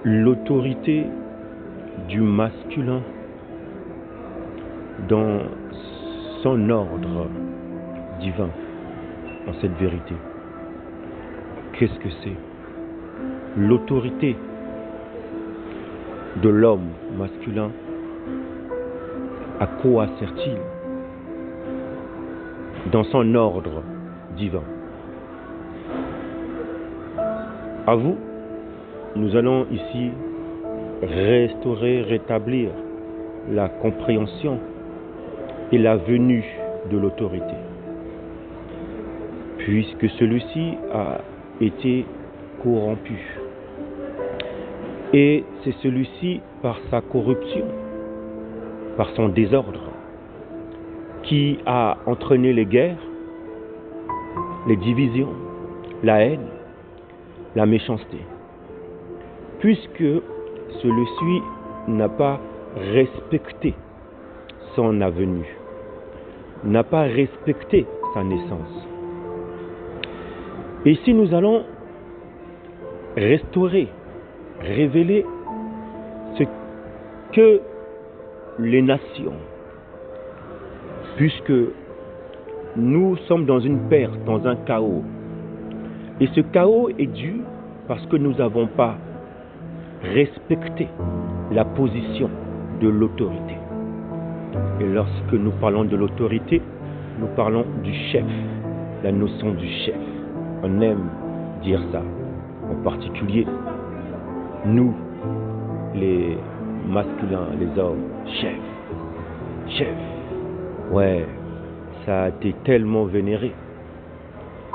l'autorité du masculin dans son ordre divin, en cette vérité. Qu'est-ce que c'est? L'autorité de l'homme masculin, à quoi sert-il dans son ordre divin? À vous, nous allons ici restaurer, rétablir la compréhension et la venue de l'autorité, puisque celui-ci a été corrompu. Et c'est celui-ci, par sa corruption, par son désordre, qui a entraîné les guerres, les divisions, la haine, la méchanceté. Puisque celui-ci n'a pas respecté son avenue, n'a pas respecté sa naissance. Et ici, nous allons restaurer, révéler ce que les nations, puisque nous sommes dans une perte, dans un chaos. Et ce chaos est dû parce que nous n'avons pas respecté la position de l'autorité. Et lorsque nous parlons de l'autorité, nous parlons du chef, la notion du chef. On aime dire ça, en particulier nous, les masculins, les hommes, chef. Ouais, ça a été tellement vénéré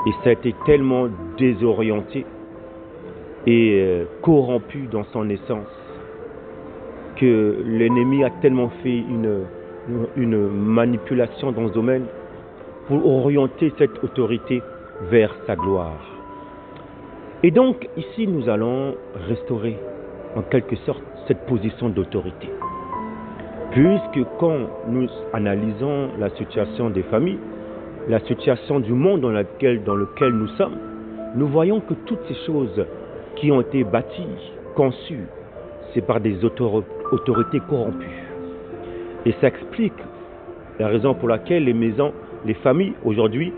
et ça a été tellement désorienté et corrompu dans son essence que l'ennemi a tellement fait une manipulation dans ce domaine pour orienter cette autorité vers sa gloire. Et donc ici nous allons restaurer en quelque sorte cette position d'autorité. Puisque quand nous analysons la situation des familles, la situation du monde dans lequel nous sommes, nous voyons que toutes ces choses qui ont été bâties, conçues, c'est par des autorités corrompues. Et ça explique la raison pour laquelle les maisons, les familles aujourd'hui,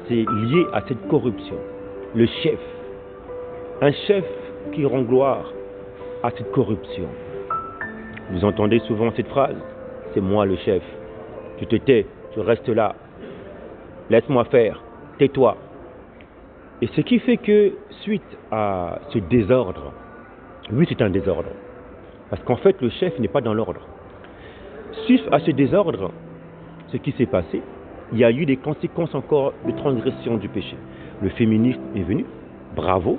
c'est lié à cette corruption. Le chef, un chef qui rend gloire à cette corruption. Vous entendez souvent cette phrase, c'est moi le chef. Tu te tais, tu restes là. Laisse-moi faire, tais-toi. Et ce qui fait que, suite à ce désordre, oui c'est un désordre, parce qu'en fait le chef n'est pas dans l'ordre. Suite à ce désordre, ce qui s'est passé, il y a eu des conséquences encore de transgression du péché. Le féminisme est venu, bravo,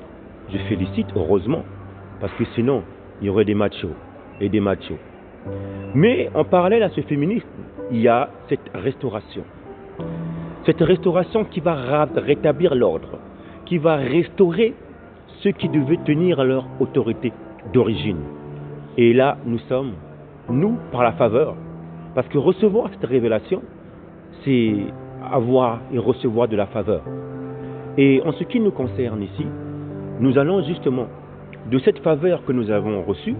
je félicite, heureusement, parce que sinon, il y aurait des machos et des machos. Mais en parallèle à ce féminisme, il y a cette restauration. Cette restauration qui va rétablir l'ordre, qui va restaurer ceux qui devaient tenir leur autorité d'origine. Et là, nous sommes, nous, par la faveur, parce que recevoir cette révélation, c'est avoir et recevoir de la faveur. Et en ce qui nous concerne ici, nous allons justement, de cette faveur que nous avons reçue,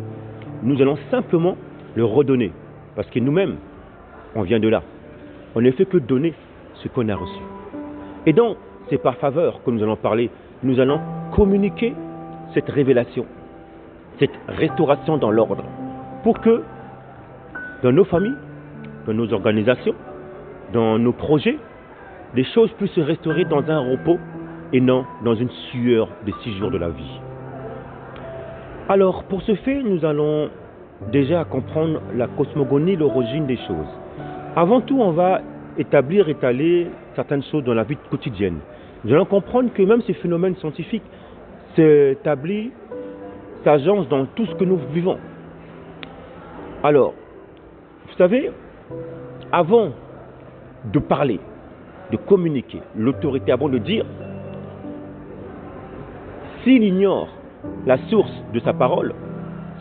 nous allons simplement le redonner. Parce que nous-mêmes, on vient de là. On ne fait que donner ce qu'on a reçu. Et donc, c'est par faveur que nous allons parler. Nous allons communiquer cette révélation, cette restauration dans l'ordre, pour que dans nos familles, dans nos organisations, dans nos projets, les choses puissent se restaurer dans un repos et non dans une sueur des 6 jours de la vie. Alors, pour ce fait, nous allons déjà comprendre la cosmogonie, l'origine des choses. Avant tout, on va étaler certaines choses dans la vie quotidienne. Nous allons comprendre que même ces phénomènes scientifiques s'établissent, s'agencent dans tout ce que nous vivons. Alors, vous savez, avant de parler, de communiquer, l'autorité, avant de dire, s'il ignore la source de sa parole,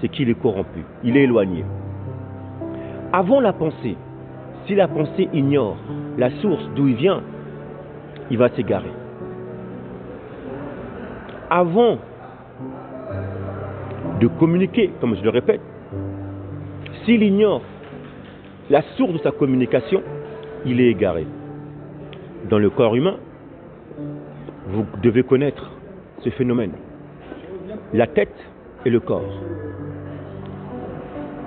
c'est qu'il est corrompu, il est éloigné. Avant la pensée, si la pensée ignore la source d'où il vient, il va s'égarer. Avant de communiquer, comme je le répète, s'il ignore la source de sa communication, il est égaré. Dans le corps humain, vous devez connaître ce phénomène. La tête et le corps.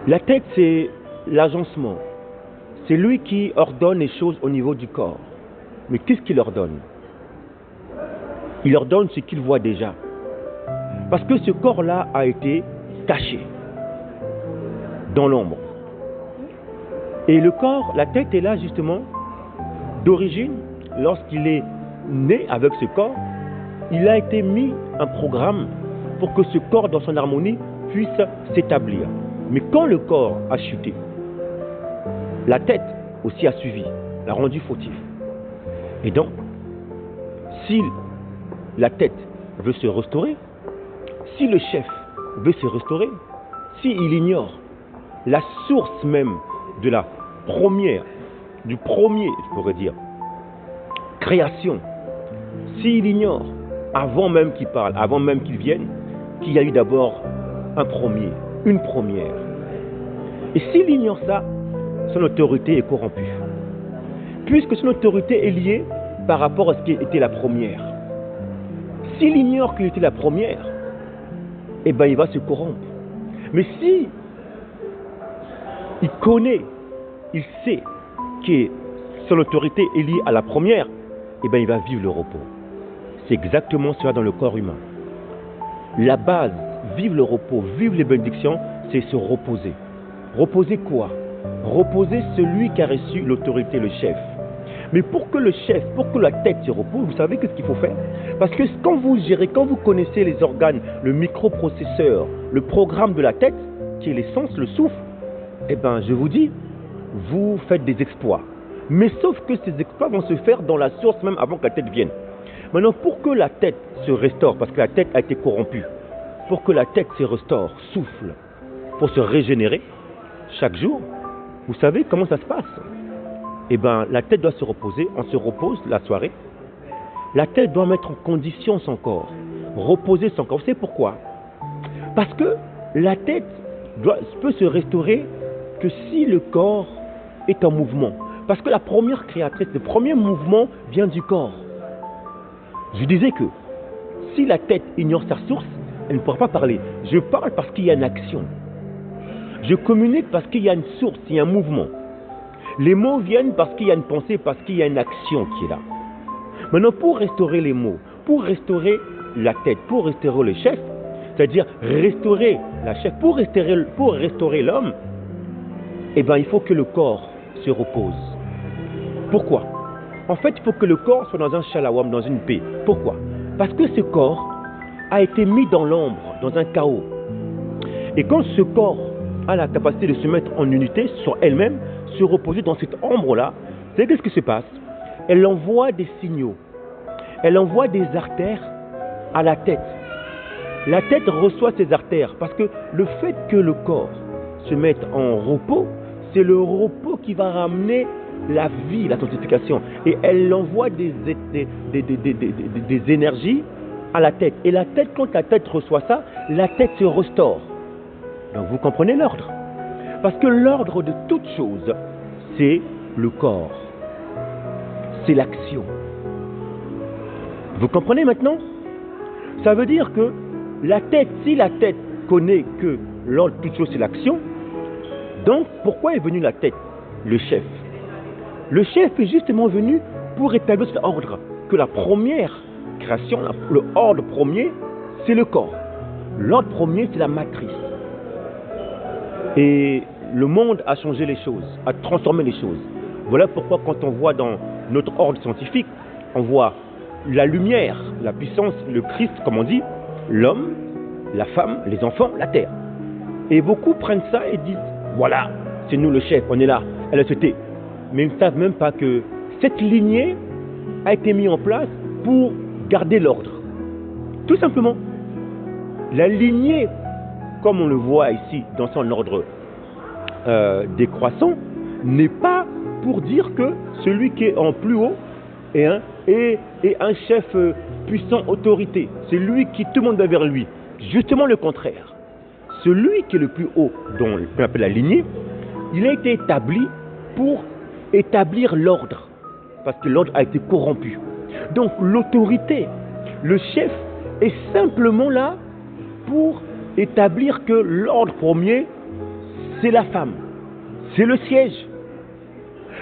La tête, c'est l'agencement. C'est lui qui ordonne les choses au niveau du corps. Mais qu'est-ce qu'il ordonne? Il ordonne ce qu'il voit déjà. Parce que ce corps-là a été caché dans l'ombre. Et le corps, la tête est là justement, d'origine, lorsqu'il est né avec ce corps, il a été mis un programme pour que ce corps dans son harmonie puisse s'établir. Mais quand le corps a chuté, la tête aussi a suivi, l'a rendu fautif. Et donc, si la tête veut se restaurer, si le chef veut se restaurer, s'il ignore la source même de la première, du premier, je pourrais dire, création, s'il ignore, avant même qu'il parle, avant même qu'il vienne, qu'il y a eu d'abord un premier, une première. Et s'il ignore ça, son autorité est corrompue. Puisque son autorité est liée par rapport à ce qui était la première. S'il ignore qu'il était la première, eh bien il va se corrompre. Mais si il connaît, il sait que son autorité est liée à la première, eh bien il va vivre le repos. C'est exactement cela dans le corps humain. La base, vivre le repos, vivre les bénédictions, c'est se reposer. Reposer quoi? Reposer celui qui a reçu l'autorité, le chef. Mais pour que le chef, pour que la tête se repose, vous savez qu'est-ce qu'il faut faire? Parce que quand vous gérez, quand vous connaissez les organes, le microprocesseur, le programme de la tête, qui est l'essence, le souffle, eh bien je vous dis, vous faites des exploits. Mais sauf que ces exploits vont se faire dans la source même avant que la tête vienne. Maintenant, pour que la tête se restaure, parce que la tête a été corrompue, pour que la tête se restaure, souffle, pour se régénérer, chaque jour, vous savez comment ça se passe? Eh bien, la tête doit se reposer, on se repose la soirée. La tête doit mettre en condition son corps, reposer son corps. Vous savez pourquoi? Parce que la tête peut se restaurer que si le corps est en mouvement. Parce que la première créatrice, le premier mouvement vient du corps. Je disais que si la tête ignore sa source, elle ne pourra pas parler. Je parle parce qu'il y a une action. Je communique parce qu'il y a une source, il y a un mouvement. Les mots viennent parce qu'il y a une pensée, parce qu'il y a une action qui est là. Maintenant, pour restaurer les mots, pour restaurer la tête, pour restaurer le chef, c'est-à-dire restaurer la chef, pour restaurer l'homme, eh bien, il faut que le corps se repose. Pourquoi? En fait, il faut que le corps soit dans un shalawam, dans une paix. Pourquoi? Parce que ce corps a été mis dans l'ombre, dans un chaos. Et quand ce corps a la capacité de se mettre en unité sur elle-même, se reposer dans cette ombre-là, vous savez qu'est-ce qui se passe? Elle envoie des signaux. Elle envoie des artères à la tête. La tête reçoit ces artères parce que le fait que le corps se mette en repos, c'est le repos qui va ramener la vie, la sanctification. Et elle envoie des énergies à la tête. Et la tête, quand la tête reçoit ça, la tête se restaure. Donc vous comprenez l'ordre. Parce que l'ordre de toute chose, c'est le corps. C'est l'action. Vous comprenez maintenant? Ça veut dire que la tête, si la tête connaît que l'ordre de toute chose, c'est l'action, donc pourquoi est venue la tête? Le chef. Le chef est justement venu pour établir cet ordre. Que la première création, le ordre premier, c'est le corps. L'ordre premier, c'est la matrice. Et le monde a changé les choses, a transformé les choses. Voilà pourquoi quand on voit dans notre ordre scientifique, on voit la lumière, la puissance, le Christ, comme on dit, l'homme, la femme, les enfants, la terre. Et beaucoup prennent ça et disent, voilà, c'est nous le chef, on est là, LSET. Mais ils ne savent même pas que cette lignée a été mise en place pour garder l'ordre. Tout simplement. La lignée, comme on le voit ici dans son ordre décroissant, n'est pas pour dire que celui qui est en plus haut est un chef puissant, autorité. C'est lui qui tout le monde va vers lui. Justement le contraire. celui qui est le plus haut, dont on appelle la lignée, il a été établi pour établir l'ordre, parce que l'ordre a été corrompu. Donc l'autorité, le chef, est simplement là pour établir que l'ordre premier, c'est la femme, c'est le siège.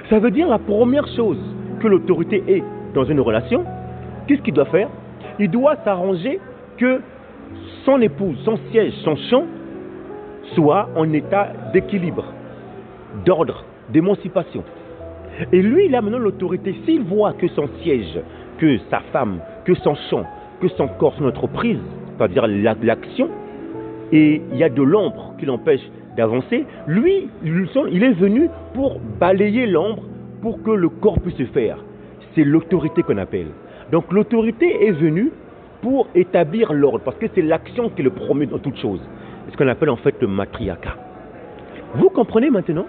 Ça veut dire la première chose que l'autorité est dans une relation, qu'est-ce qu'il doit faire? Il doit s'arranger que son épouse, son siège, son champ soit en état d'équilibre, d'ordre, d'émancipation. Et lui, il a maintenant l'autorité. S'il voit que son siège, que sa femme, que son champ, que son corps, son entreprise, c'est-à-dire l'action, et il y a de l'ombre qui l'empêche d'avancer, lui, il est venu pour balayer l'ombre pour que le corps puisse se faire. C'est l'autorité qu'on appelle. Donc l'autorité est venue pour établir l'ordre, parce que c'est l'action qui est le premier dans toute chose. C'est ce qu'on appelle en fait le matriarcat. Vous comprenez maintenant?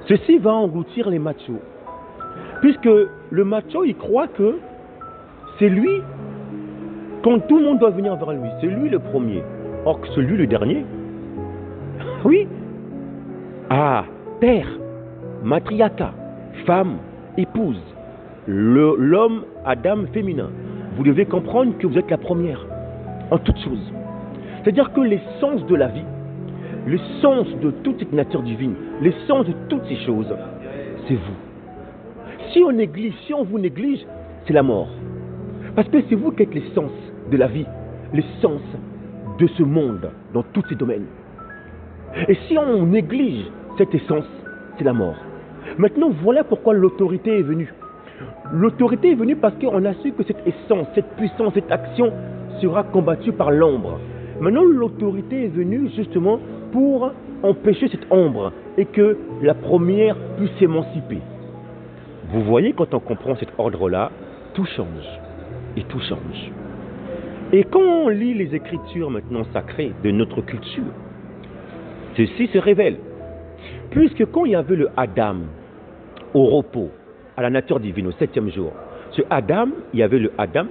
Ceci va engloutir les machos. Puisque le macho, il croit que c'est lui, quand tout le monde doit venir vers lui, c'est lui le premier. Or que c'est lui le dernier. Oui. Ah, père, matriarcat, femme, épouse, l'homme, Adam, féminin. Vous devez comprendre que vous êtes la première en toutes choses. C'est-à-dire que l'essence de la vie, l'essence de toute cette nature divine, l'essence de toutes ces choses, c'est vous. Si on vous néglige, c'est la mort. Parce que c'est vous qui êtes l'essence de la vie, l'essence de ce monde dans tous ces domaines. Et si on néglige cette essence, c'est la mort. Maintenant, voilà pourquoi l'autorité est venue. L'autorité est venue parce qu'on a su que cette essence, cette puissance, cette action sera combattue par l'ombre. Maintenant, l'autorité est venue justement pour empêcher cette ombre et que la première puisse s'émanciper. Vous voyez, quand on comprend cet ordre-là, tout change. Et tout change. Et quand on lit les écritures maintenant sacrées de notre culture, ceci se révèle. Puisque quand il y avait le Adam au repos, à la nature divine, au 7e jour, ce Adam, il y avait le Adam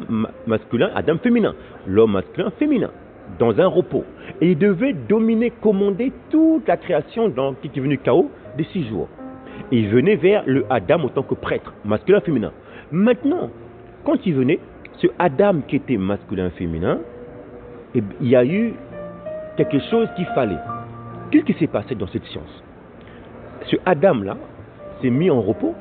masculin, Adam féminin, l'homme masculin, féminin, dans un repos. Et il devait dominer, commander toute la création qui est venue chaos des 6 jours. Et il venait vers le Adam en tant que prêtre, masculin, féminin. Maintenant, quand il venait, ce Adam qui était masculin, féminin, il y a eu quelque chose qu'il fallait. Qu'est-ce qui s'est passé dans cette science? Ce Adam-là s'est mis en repos.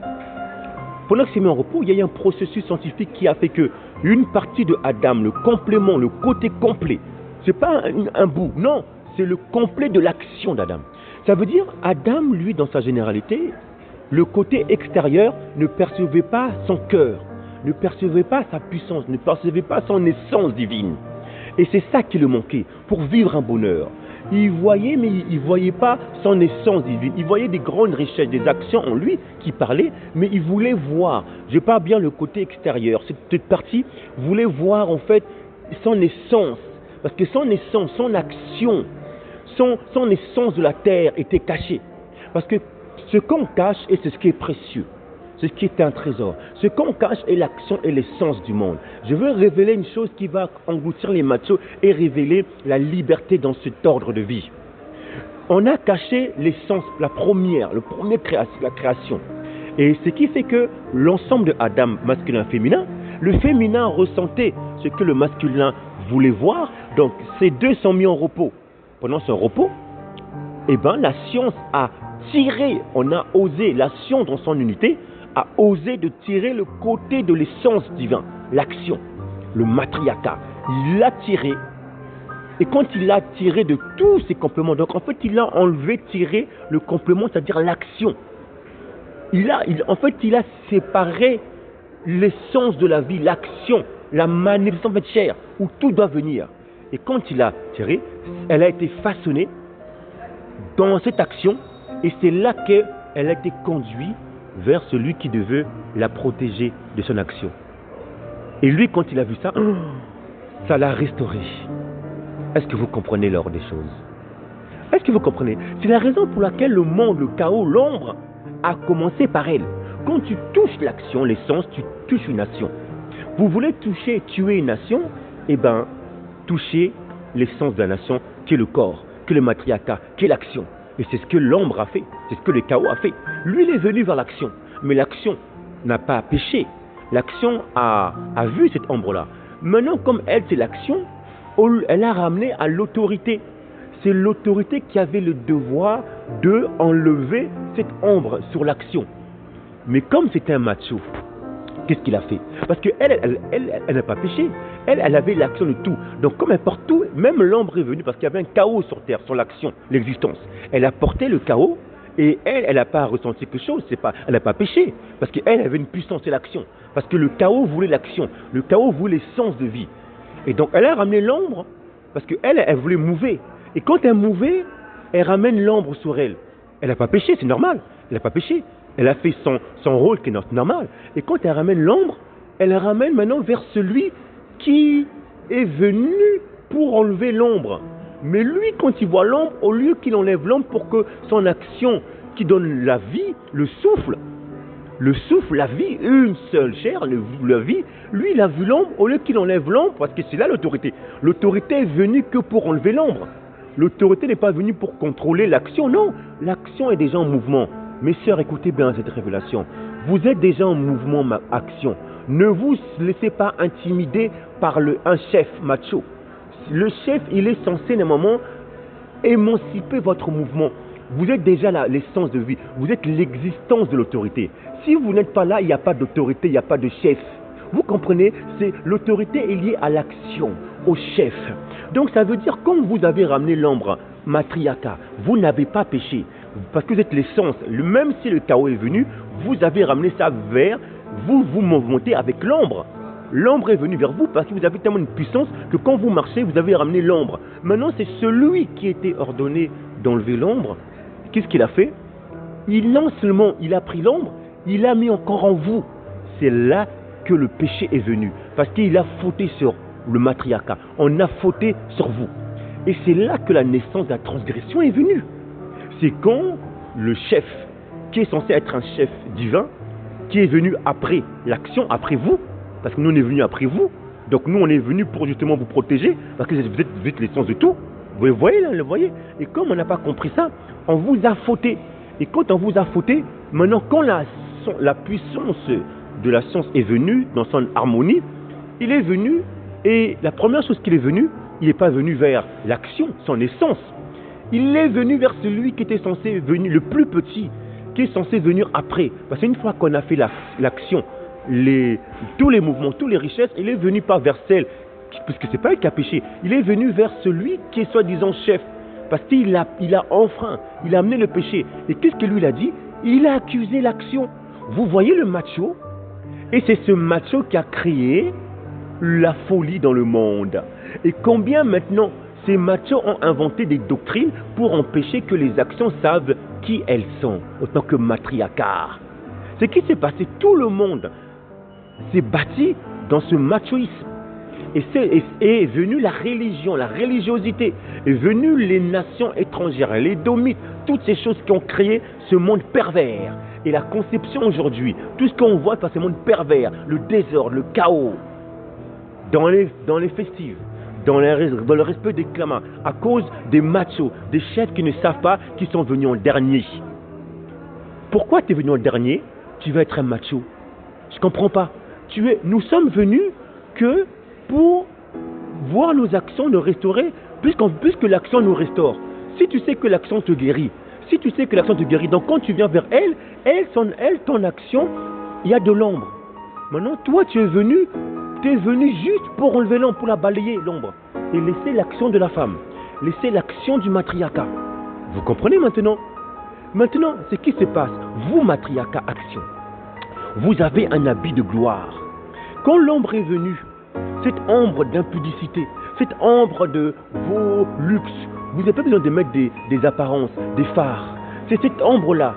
Pendant qu'il s'est mis en repos, il y a eu un processus scientifique qui a fait que une partie de Adam, le complément, le côté complet, c'est pas un bout, non, c'est le complet de l'action d'Adam. Ça veut dire, Adam, lui, dans sa généralité, le côté extérieur ne percevait pas son cœur, ne percevait pas sa puissance, ne percevait pas son essence divine. Et c'est ça qui le manquait pour vivre un bonheur. Il voyait, mais il ne voyait pas son essence divine. Il voyait des grandes richesses, des actions en lui qui parlaient, mais il voulait voir, je parle bien le côté extérieur, cette partie voulait voir en fait son essence. Parce que son essence, son action, son essence de la terre était cachée. Parce que ce qu'on cache, c'est ce qui est précieux. C'est ce qui est un trésor. Ce qu'on cache est l'action et l'essence du monde. Je veux révéler une chose qui va engloutir les machos et révéler la liberté dans cet ordre de vie. On a caché l'essence, la première la création. Et ce qui fait que l'ensemble de Adam, masculin, féminin, le féminin ressentait ce que le masculin voulait voir. Donc ces deux sont mis en repos. Pendant ce repos, la science a tiré, on a osé, la science dans son unité, a osé de tirer le côté de l'essence divine, l'action, le matriarcat. Il l'a tiré. Et quand il l'a tiré de tous ses compléments, donc en fait il a enlevé, tiré le complément, c'est-à-dire l'action. Il a séparé l'essence de la vie, l'action, la manifestation de chair, où tout doit venir. Et quand il a tiré, elle a été façonnée dans cette action, et c'est là qu'elle a été conduite vers celui qui devait la protéger de son action. Et lui, quand il a vu ça, ça l'a restauré. Est-ce que vous comprenez l'ordre des choses? Est-ce que vous comprenez? C'est la raison pour laquelle le monde, le chaos, l'ombre a commencé par elle. Quand tu touches l'action, l'essence, tu touches une nation. Vous voulez tuer une nation? Touchez l'essence de la nation, qui est le corps, qui est le matriarcat, qui est l'action. Et c'est ce que l'ombre a fait, c'est ce que le chaos a fait. Lui, il est venu vers l'action, mais l'action n'a pas péché. L'action a vu cette ombre-là. Maintenant, comme elle, c'est l'action, elle a ramené à l'autorité. C'est l'autorité qui avait le devoir de enlever cette ombre sur l'action. Mais comme c'était un macho, qu'est-ce qu'il a fait? Parce qu'elle n'a pas péché. Elle avait l'action de tout. Donc comme elle porte tout, même l'ombre est venue, parce qu'il y avait un chaos sur terre, sur l'action, l'existence. Elle a porté le chaos, et elle n'a pas ressenti quelque chose. Elle n'a pas péché. Parce qu'elle avait une puissance, c'est l'action. Parce que le chaos voulait l'action. Le chaos voulait l'essence de vie. Et donc elle a ramené l'ombre, parce qu'elle voulait mouver. Et quand elle mouvait, elle ramène l'ombre sur elle. Elle n'a pas péché, c'est normal. Elle n'a pas péché. Elle a fait son rôle qui est normal. Et quand elle ramène l'ombre, elle la ramène maintenant vers celui qui est venu pour enlever l'ombre. Mais lui, quand il voit l'ombre, au lieu qu'il enlève l'ombre pour que son action qui donne la vie, le souffle, la vie, une seule chair, la vie, lui, il a vu l'ombre, au lieu qu'il enlève l'ombre, parce que c'est là l'autorité. L'autorité est venue que pour enlever l'ombre. L'autorité n'est pas venue pour contrôler l'action, non. L'action est déjà en mouvement. Mes sœurs, écoutez bien cette révélation. Vous êtes déjà en mouvement action. Ne vous laissez pas intimider par un chef macho. Le chef, il est censé, normalement, émanciper votre mouvement. Vous êtes déjà l'essence de vie. Vous êtes l'existence de l'autorité. Si vous n'êtes pas là, il n'y a pas d'autorité, il n'y a pas de chef. Vous comprenez? L'autorité est liée à l'action, au chef. Donc ça veut dire, quand vous avez ramené l'ombre matriarcat, vous n'avez pas péché. Parce que vous êtes l'essence. Même si le chaos est venu, vous avez ramené ça vers vous montez avec l'ombre. L'ombre est venue vers vous parce que vous avez tellement une puissance que quand vous marchez, vous avez ramené l'ombre. Maintenant, c'est celui qui était ordonné d'enlever l'ombre. Qu'est-ce qu'il a fait? Non seulement il a pris l'ombre, il l'a mis encore en vous. C'est là que le péché est venu. Parce qu'il a fauté sur le matriarcat. On a fauté sur vous. Et c'est là que la naissance de la transgression est venue. C'est quand le chef, qui est censé être un chef divin, qui est venu après l'action, après vous, parce que nous on est venu après vous, donc nous on est venu pour justement vous protéger, parce que vous êtes l'essence de tout, vous voyez là, le voyez. Et comme on n'a pas compris ça, on vous a fauté. Et quand on vous a fauté, maintenant quand la puissance de la science est venue dans son harmonie, il est venu, et la première chose qu'il est venu, il n'est pas venu vers l'action, son essence. Il est venu vers celui qui était censé venir, le plus petit, qui est censé venir après. Parce qu'une fois qu'on a fait l'action, tous les mouvements, toutes les richesses, il est venu pas vers celle, parce que c'est pas elle qui a péché, il est venu vers celui qui est soi-disant chef. Parce qu'il a enfreint, il a amené le péché. Et qu'est-ce que lui il a dit? Il a accusé l'action. Vous voyez le macho? Et c'est ce macho qui a créé la folie dans le monde. Et combien maintenant ces machos ont inventé des doctrines pour empêcher que les actions savent qui elles sont, autant que matriarcat. Ce qui s'est passé, tout le monde s'est bâti dans ce machoïsme. Et est venue la religion, la religiosité, est venue les nations étrangères, les domites, toutes ces choses qui ont créé ce monde pervers. Et la conception aujourd'hui, tout ce qu'on voit dans ce monde pervers, le désordre, le chaos, dans les festives, dans le respect des clamats, à cause des machos, des chefs qui ne savent pas, qui sont venus en dernier. Pourquoi tu es venu en dernier? Tu vas être un macho. Je ne comprends pas. Nous sommes venus que pour voir nos actions nous restaurer, puisque l'action nous restaure. Si tu sais que l'action te guérit, donc quand tu viens vers elle, ton action, il y a de l'ombre. Maintenant, toi, tu es venu juste pour enlever l'ombre, pour la balayer, l'ombre, et laisser l'action de la femme, laisser l'action du matriarcat. Vous comprenez maintenant? Maintenant, ce qui se passe, vous, matriarcat, action, vous avez un habit de gloire. Quand l'ombre est venue, cette ombre d'impudicité, cette ombre de vos luxes, vous n'avez pas besoin de mettre des apparences, des phares. C'est cette ombre-là.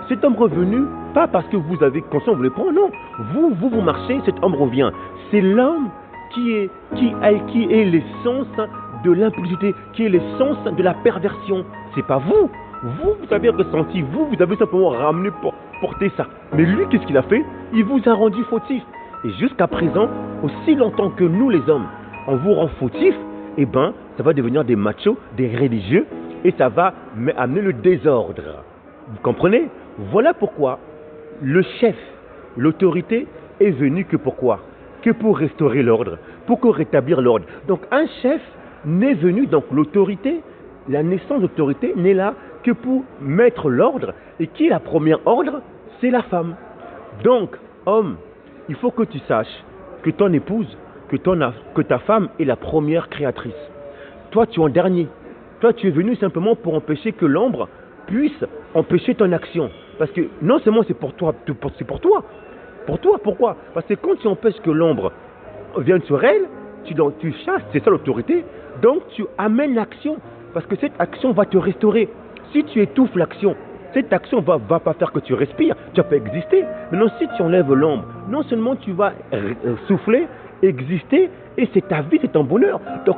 Cette ombre venue, pas parce que vous avez conscience, vous les prenez, non. Vous marchez, cette ombre vient. C'est l'homme qui est l'essence de l'impudicité, qui est l'essence de la perversion. C'est pas vous. Vous avez ressenti, vous avez simplement ramené pour porter ça. Mais lui, qu'est-ce qu'il a fait? Il vous a rendu fautif. Et jusqu'à présent, aussi longtemps que nous les hommes, on vous rend fautif, eh ben, ça va devenir des machos, des religieux, et ça va amener le désordre. Vous comprenez? Voilà pourquoi le chef, l'autorité, est venu que pourquoi? Que pour restaurer l'ordre, pour rétablir l'ordre. Donc un chef n'est venu, donc l'autorité, la naissance d'autorité n'est là que pour mettre l'ordre. Et qui est la première ordre? C'est la femme. Donc, homme, il faut que tu saches que ton épouse, que ta femme est la première créatrice. Toi, tu es en dernier. Toi, tu es venu simplement pour empêcher que l'ombre puisse empêcher ton action. Parce que non seulement c'est pour toi, c'est pour toi. Pour toi, pourquoi? Parce que quand tu empêches que l'ombre vienne sur elle, tu chasses, c'est ça l'autorité, donc tu amènes l'action. Parce que cette action va te restaurer. Si tu étouffes l'action, cette action va pas faire que tu respires, tu vas pas exister. Maintenant, si tu enlèves l'ombre, non seulement tu vas souffler, exister, et c'est ta vie, c'est ton bonheur. Donc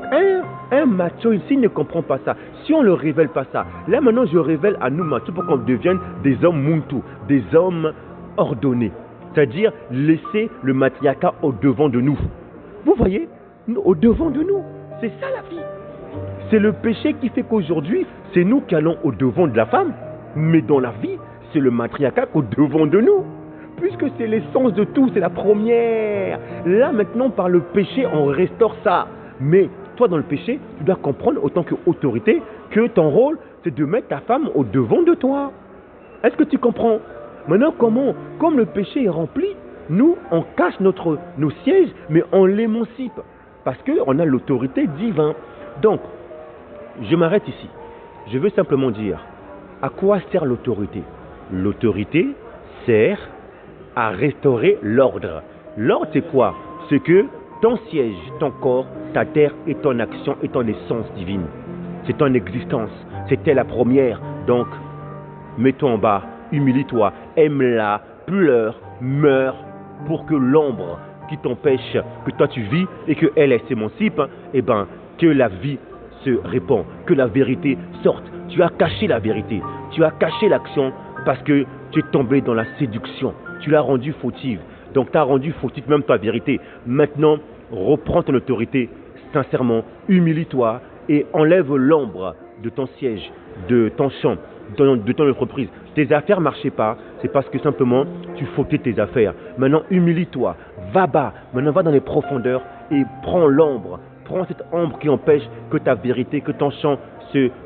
un macho ici ne comprend pas ça. Si on ne le révèle pas ça, là maintenant je révèle à nous machos pour qu'on devienne des hommes muntu, des hommes ordonnés. C'est-à-dire laisser le matriarcat au devant de nous. Vous voyez, au devant de nous. C'est ça la vie. C'est le péché qui fait qu'aujourd'hui, c'est nous qui allons au devant de la femme. Mais dans la vie, c'est le matriarcat au devant de nous. Puisque c'est l'essence de tout, c'est la première. Là maintenant, par le péché, on restaure ça. Mais toi, dans le péché, tu dois comprendre, autant qu'autorité, que ton rôle, c'est de mettre ta femme au devant de toi. Est-ce que tu comprends? Maintenant, comment? Comme le péché est rempli, nous, on cache nos sièges, mais on l'émancipe. Parce qu'on a l'autorité divine. Donc, je m'arrête ici. Je veux simplement dire, à quoi sert l'autorité? L'autorité sert à restaurer l'ordre. L'ordre, c'est quoi? C'est que ton siège, ton corps, ta terre et ton action et ton essence divine. C'est ton existence. C'était la première. Donc, mets-toi en bas, humilie-toi, aime-la, pleure, meurs, pour que l'ombre qui t'empêche, que toi tu vis et que elle s'émancipe, eh ben, que la vie se répand, que la vérité sorte. Tu as caché la vérité, tu as caché l'action parce que tu es tombé dans la séduction. Tu l'as rendue fautive. Donc tu as rendu fautive même ta vérité. Maintenant, reprends ton autorité sincèrement, humilie-toi et enlève l'ombre de ton siège, de ton champ, de ton entreprise. Tes affaires ne marchaient pas, c'est parce que simplement tu fautais tes affaires. Maintenant, humilie-toi, va bas, maintenant va dans les profondeurs et prends l'ombre. Prends cette ombre qui empêche que ta vérité, que ton champ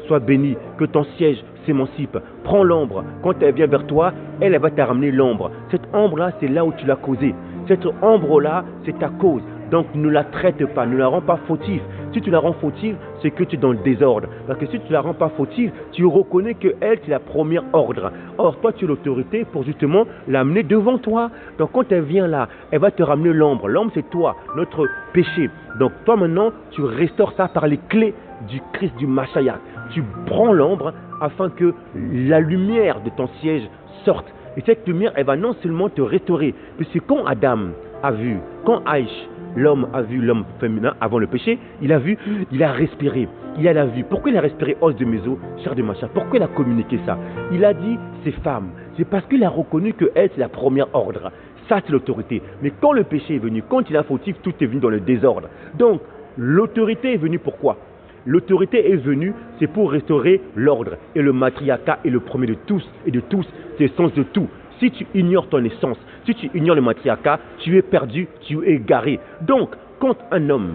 soit béni, que ton siège s'émancipe. Prends l'ombre. Quand elle vient vers toi, elle va te ramener l'ombre. Cette ombre-là, c'est là où tu l'as causée. Cette ombre-là, c'est ta cause. Donc ne la traite pas, ne la rends pas fautive. Si tu la rends fautive, c'est que tu es dans le désordre. Parce que si tu ne la rends pas fautive, tu reconnais qu'elle, c'est la première ordre. Or, toi, tu as l'autorité pour justement l'amener devant toi. Donc quand elle vient là, elle va te ramener l'ombre. L'ombre, c'est toi, notre péché. Donc toi maintenant, tu restaures ça par les clés du Christ, du Mashiach. Tu prends l'ombre afin que la lumière de ton siège sorte. Et cette lumière, elle va non seulement te restaurer, puisque quand Adam a vu, quand Aïch, l'homme a vu l'homme féminin avant le péché, il a vu, il a respiré, il a la vue. Pourquoi il a respiré os de mes os, chair de ma chair? Pourquoi il a communiqué ça? Il a dit, c'est femme. C'est parce qu'il a reconnu qu'elle, c'est la première ordre. Ça, c'est l'autorité. Mais quand le péché est venu, quand il a fautif, tout est venu dans le désordre. Donc, l'autorité est venue pourquoi? L'autorité est venue, c'est pour restaurer l'ordre. Et le matriarcat est le premier de tous, et de tous, c'est le sens de tout. Si tu ignores ton essence, si tu ignores le matriarcat, tu es perdu, tu es égaré. Donc, quand un homme,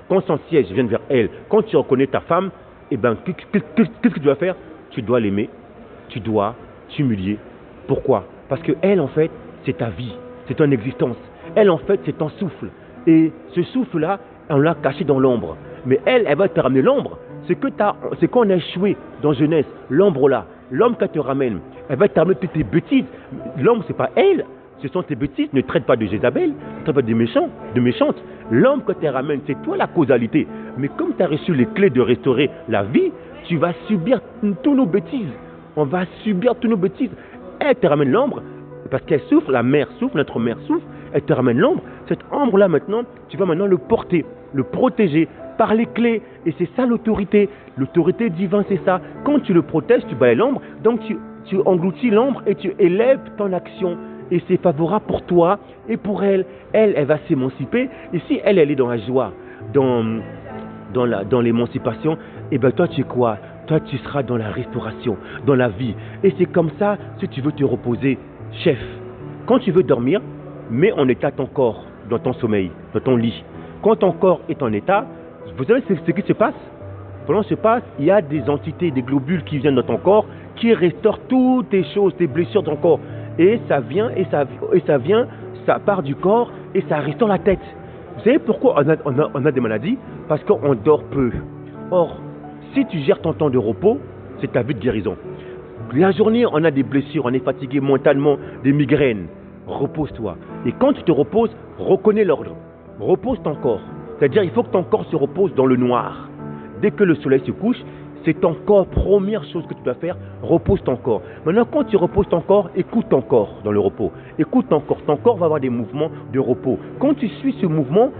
quand son siège vient vers elle, quand tu reconnais ta femme, eh ben, qu'est-ce que tu dois faire? Tu dois l'aimer, tu dois t'humilier. Pourquoi? Parce que elle, en fait, c'est ta vie, c'est ton existence. Elle, en fait, c'est ton souffle. Et ce souffle-là, on l'a caché dans l'ombre. Mais elle va te ramener l'ombre. C'est qu'on a échoué dans jeunesse, l'ombre là, l'ombre qu'elle te ramène, elle va te ramener toutes tes bêtises. L'ombre, c'est pas elle, ce sont tes bêtises. Ne traite pas de Jézabel, ne traite pas de méchantes. L'ombre que tu ramènes, c'est toi la causalité. Mais comme tu as reçu les clés de restaurer la vie, tu vas subir tous nos bêtises. On va subir tous nos bêtises. Elle te ramène l'ombre, parce qu'elle souffre, la mère souffre, notre mère souffre, elle te ramène l'ombre. Cette ombre-là, maintenant, tu vas maintenant le porter, le protéger par les clés. Et c'est ça l'autorité. L'autorité divine, c'est ça. Quand tu le protèges, tu balayes l'ombre, donc tu engloutis l'ombre et tu élèves ton action. Et c'est favorable pour toi et pour elle. Elle va s'émanciper. Et si elle est dans la joie, dans dans l'émancipation, et bien toi tu es quoi? Toi tu seras dans la restauration, dans la vie. Et c'est comme ça, si tu veux te reposer, chef. Quand tu veux dormir, mets en état ton corps dans ton sommeil, dans ton lit. Quand ton corps est en état, vous savez ce qui se passe? Pendant ce qui se passe, il y a des entités, des globules qui viennent dans ton corps, qui restaurent toutes tes choses, tes blessures de ton corps. Et ça vient, ça part du corps et ça restaure la tête. Vous savez pourquoi on a des maladies? Parce qu'on dort peu. Or, si tu gères ton temps de repos, c'est ta vie de guérison. La journée, on a des blessures, on est fatigué mentalement, des migraines. Repose-toi. Et quand tu te reposes, reconnais l'ordre. Repose ton corps. C'est-à-dire, il faut que ton corps se repose dans le noir. Dès que le soleil se couche, c'est ton corps, première chose que tu dois faire, repose ton corps. Maintenant, quand tu reposes ton corps, écoute ton corps dans le repos. Écoute ton corps va avoir des mouvements de repos. Quand tu suis ce mouvement,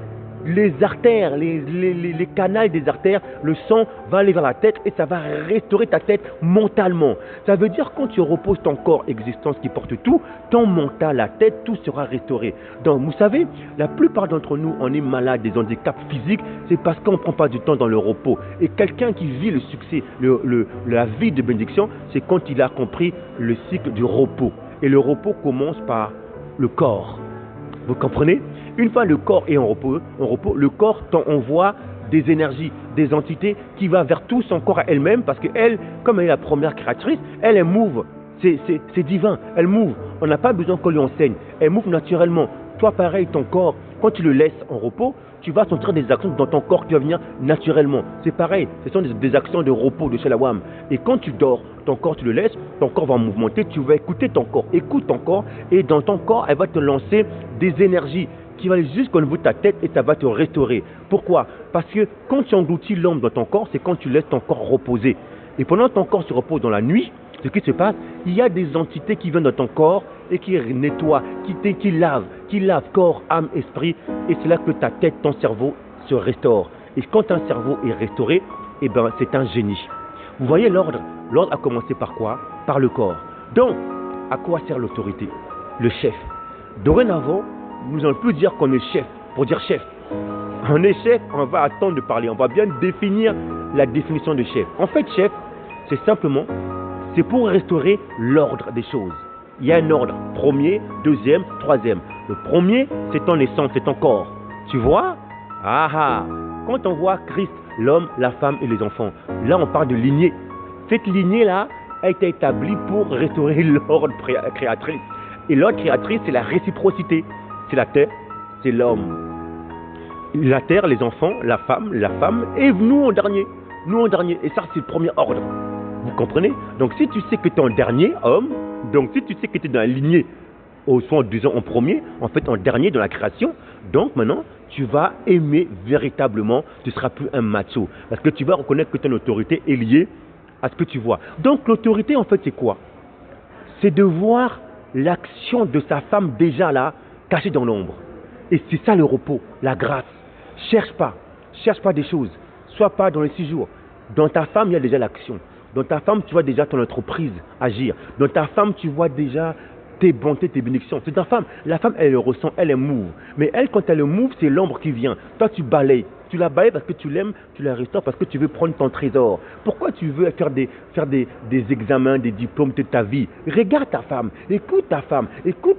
les artères, les canaux des artères, le sang va aller vers la tête et ça va restaurer ta tête mentalement. Ça veut dire quand tu reposes ton corps existence qui porte tout, ton mental, la tête, tout sera restauré. Donc vous savez, la plupart d'entre nous, on est malade des handicaps physiques, c'est parce qu'on ne prend pas du temps dans le repos. Et quelqu'un qui vit le succès, la vie de bénédiction, c'est quand il a compris le cycle du repos. Et le repos commence par le corps. Vous comprenez? Une fois le corps est en repos, le corps t'envoie des énergies, des entités qui vont vers tout son corps à elle-même parce qu'elle, comme elle est la première créatrice, elle move. C'est divin, elle move. On n'a pas besoin qu'on lui enseigne. Elle move naturellement. Toi, pareil, ton corps, quand tu le laisses en repos, tu vas sentir des actions dans ton corps qui vont venir naturellement. C'est pareil, ce sont des actions de repos de Shalawam. Et quand tu dors, ton corps, tu le laisses, ton corps va mouvementer, tu vas écouter ton corps. Écoute ton corps et dans ton corps, elle va te lancer des énergies qui va aller jusqu'au niveau de ta tête et ça va te restaurer. Pourquoi? Parce que quand tu engloutis l'ombre dans ton corps, c'est quand tu laisses ton corps reposer. Et pendant que ton corps se repose dans la nuit, ce qui se passe, il y a des entités qui viennent dans ton corps et qui nettoient, qui lavent corps, âme, esprit. Et c'est là que ta tête, ton cerveau se restaure. Et quand un cerveau est restauré, eh ben, c'est un génie. Vous voyez l'ordre? L'ordre a commencé par quoi? Par le corps. Donc, à quoi sert l'autorité? Le chef. Dorénavant, nous allons plus dire qu'on est chef, pour dire chef. On est chef, on va attendre de parler, on va bien définir la définition de chef. En fait, chef, c'est simplement, c'est pour restaurer l'ordre des choses. Il y a un ordre, premier, deuxième, troisième. Le premier, c'est ton essence, c'est ton corps. Tu vois? Quand on voit Christ, l'homme, la femme et les enfants, là on parle de lignée. Cette lignée-là a été établie pour restaurer l'ordre créatrice. Et l'ordre créatrice, c'est la réciprocité. C'est la terre, c'est l'homme. La terre, les enfants, la femme, et nous en dernier. Et ça, c'est le premier ordre. Vous comprenez? Donc, si tu sais que tu es en dernier, homme, donc si tu sais que tu es dans la lignée, soit en disant en premier, en fait en dernier dans la création, donc maintenant, tu vas aimer véritablement, tu ne seras plus un macho. Parce que tu vas reconnaître que ton autorité est liée à ce que tu vois. Donc, l'autorité, en fait, c'est quoi? C'est de voir l'action de sa femme déjà là, cachée dans l'ombre. Et c'est ça le repos, la grâce. Cherche pas des choses. Sois pas dans les 6 jours. Dans ta femme, il y a déjà l'action. Dans ta femme, tu vois déjà ton entreprise agir. Dans ta femme, tu vois déjà tes bontés, tes bénédictions. C'est ta femme. La femme, elle le ressent, elle est move. Mais elle, quand elle le move, c'est l'ombre qui vient. Toi, tu balayes. Tu la balayes parce que tu l'aimes, tu la restaures parce que tu veux prendre ton trésor. Pourquoi tu veux faire des examens, des diplômes de ta vie? Regarde ta femme, écoute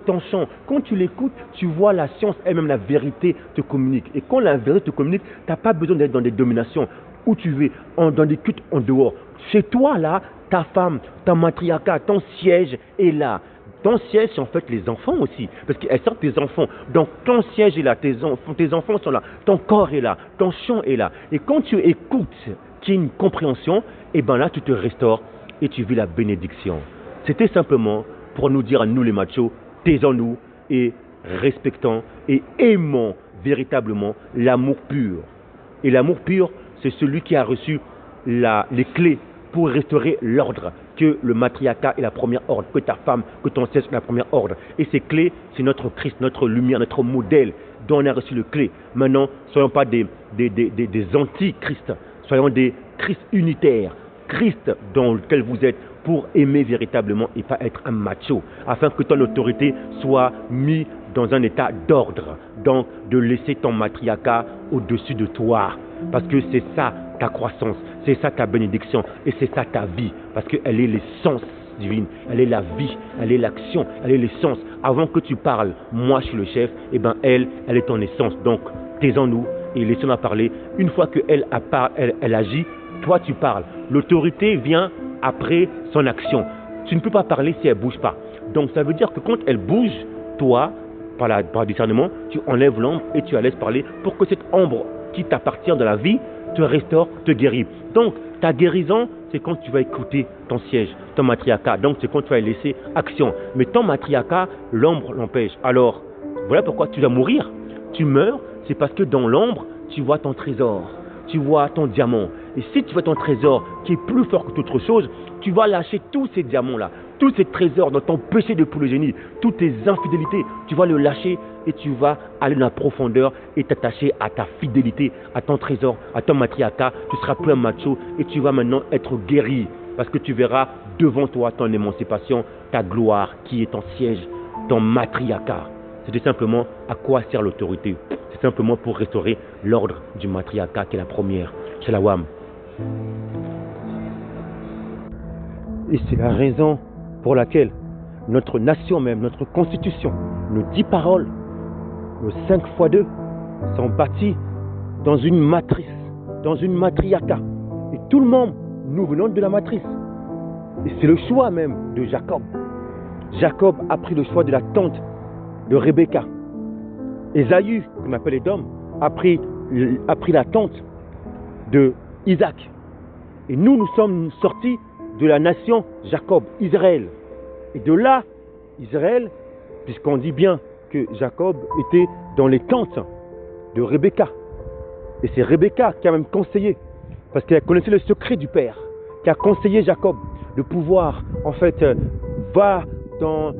ton chant. Quand tu l'écoutes, tu vois la science elle-même, la vérité te communique. Et quand la vérité te communique, tu n'as pas besoin d'être dans des dominations. Où tu veux, dans des cultes en dehors. Chez toi, là, ta femme, ta matriarcat, ton siège est là. Ton siège, c'est en fait les enfants aussi. Parce qu'elles sortent tes enfants. Donc, ton siège est là, tes enfants sont là. Ton corps est là, ton chant est là. Et quand tu écoutes, qu'il y a une compréhension, et bien là, tu te restaures et tu vis la bénédiction. C'était simplement pour nous dire à nous les machos, taisons-nous et respectons et aimons véritablement l'amour pur. Et l'amour pur, c'est celui qui a reçu les clés pour restaurer l'ordre, que le matriarcat est la première ordre, que ta femme, que ton siège est la première ordre. Et ces clés, c'est notre Christ, notre lumière, notre modèle dont on a reçu le clé. Maintenant, soyons pas des anti-Christ, soyons des Christ unitaires, Christ dans lequel vous êtes pour aimer véritablement et pas être un macho, afin que ton autorité soit mise dans un état d'ordre, donc de laisser ton matriarcat au-dessus de toi. Parce que c'est ça ta croissance, c'est ça ta bénédiction et c'est ça ta vie. Parce qu'elle est l'essence divine, elle est la vie, elle est l'action, elle est l'essence. Avant que tu parles, moi je suis le chef, et bien elle est ton essence. Donc taisons-nous et laissons-la parler. Une fois qu'elle elle agit, toi tu parles. L'autorité vient après son action. Tu ne peux pas parler si elle ne bouge pas. Donc ça veut dire que quand elle bouge, toi, par discernement, tu enlèves l'ombre et tu la laisses parler pour que cette ombre qui t'appartient de la vie te restaure, te guérit. Donc ta guérison, c'est quand tu vas écouter ton siège, ton matriarcat. Donc c'est quand tu vas laisser action. Mais ton matriarcat, l'ombre l'empêche. Alors, voilà pourquoi tu dois mourir. Tu meurs, c'est parce que dans l'ombre, tu vois ton trésor, tu vois ton diamant. Et si tu vois ton trésor qui est plus fort que toute autre chose, tu vas lâcher tous ces diamants-là, tous ces trésors dans ton péché de poulogénie, toutes tes infidélités, tu vas le lâcher et tu vas aller dans la profondeur et t'attacher à ta fidélité, à ton trésor, à ton matriarcat. Tu seras plus un macho et tu vas maintenant être guéri parce que tu verras devant toi ton émancipation, ta gloire qui est ton siège, ton matriarcat. C'est tout simplement à quoi sert l'autorité. C'est simplement pour restaurer l'ordre du matriarcat qui est la première. Shalom. Et c'est la raison pour laquelle notre nation même, notre constitution, nos 10 paroles, nos 5 fois 2 sont bâtis dans une matrice, dans une matriarcat. Et tout le monde, nous venons de la matrice. Et c'est le choix même de Jacob. Jacob a pris le choix de la tente de Rebecca. Ésaü, qu'on appelle Édom, a pris la tente de Isaac. Et nous sommes sortis de la nation Jacob, Israël. Et de là, Israël, puisqu'on dit bien que Jacob était dans les tentes de Rebecca. Et c'est Rebecca qui a même conseillé, parce qu'elle connaissait le secret du Père, qui a conseillé Jacob de pouvoir, en fait, va dans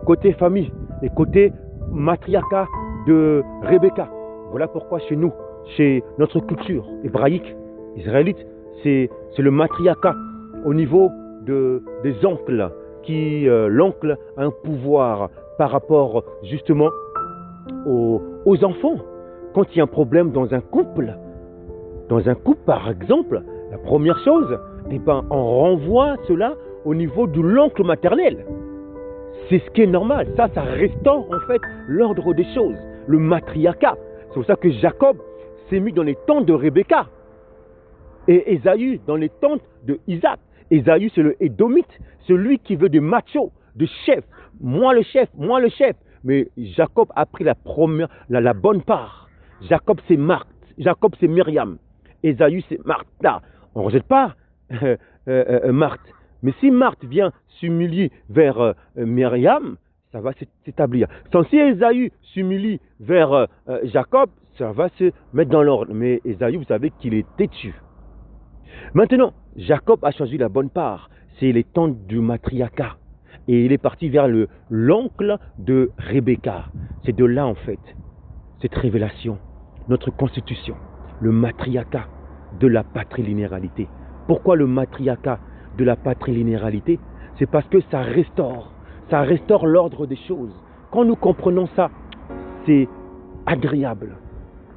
côté famille, les côtés matriarcat de Rebecca. Voilà pourquoi chez nous, chez notre culture hébraïque, israélite, c'est le matriarcat au niveau des oncles, qui l'oncle a un pouvoir par rapport justement aux enfants. Quand il y a un problème dans un couple par exemple, la première chose, on renvoie cela au niveau de l'oncle maternel. C'est ce qui est normal. Ça restaure en fait l'ordre des choses, le matriarcat. C'est pour ça que Jacob s'est mis dans les tentes de Rebecca et Ésaü dans les tentes de Isaac. Ésaü, c'est le Édomite, celui qui veut des machos, de chef. Moi le chef. Mais Jacob a pris la bonne part. Jacob, c'est Marthe. Jacob, c'est Myriam. Ésaü, c'est Martha. On ne rejette pas Marthe. Mais si Marthe vient s'humilier vers Myriam, ça va s'établir. Si Ésaü s'humilie vers Jacob, ça va se mettre dans l'ordre. Mais Ésaü, vous savez qu'il est têtu. Maintenant, Jacob a choisi la bonne part. C'est les tentes du matriarcat. Et il est parti vers l'oncle de Rebecca. C'est de là, en fait, cette révélation, notre constitution, le matriarcat de la patrilinéalité. Pourquoi le matriarcat de la patrilinéalité? C'est parce que ça restaure l'ordre des choses. Quand nous comprenons ça, c'est agréable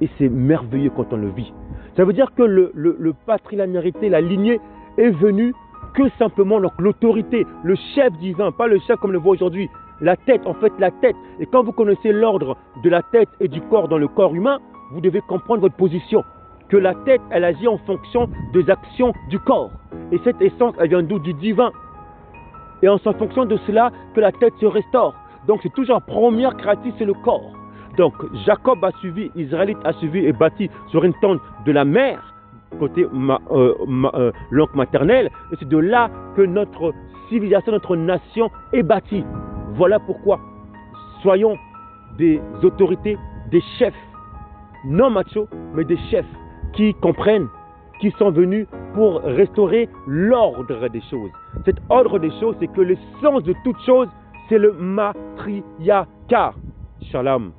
et c'est merveilleux quand on le vit. Ça veut dire que le patrilinéalité, la lignée est venue que simplement donc l'autorité, le chef divin, pas le chef comme le voit aujourd'hui, la tête, en fait la tête. Et quand vous connaissez l'ordre de la tête et du corps dans le corps humain, vous devez comprendre votre position. Que la tête, elle agit en fonction des actions du corps. Et cette essence, elle vient d'où? Du divin. Et en fonction de cela, que la tête se restaure. Donc c'est toujours la première créature, c'est le corps. Donc Jacob a suivi, Israélite a suivi et bâti sur une tente de la mère, côté l'oncle maternel. Et c'est de là que notre civilisation, notre nation est bâtie. Voilà pourquoi soyons des autorités, des chefs, non machos, mais des chefs qui comprennent, qui sont venus pour restaurer l'ordre des choses. Cet ordre des choses, c'est que l'essence de toute chose, c'est le matriarcat. Shalom.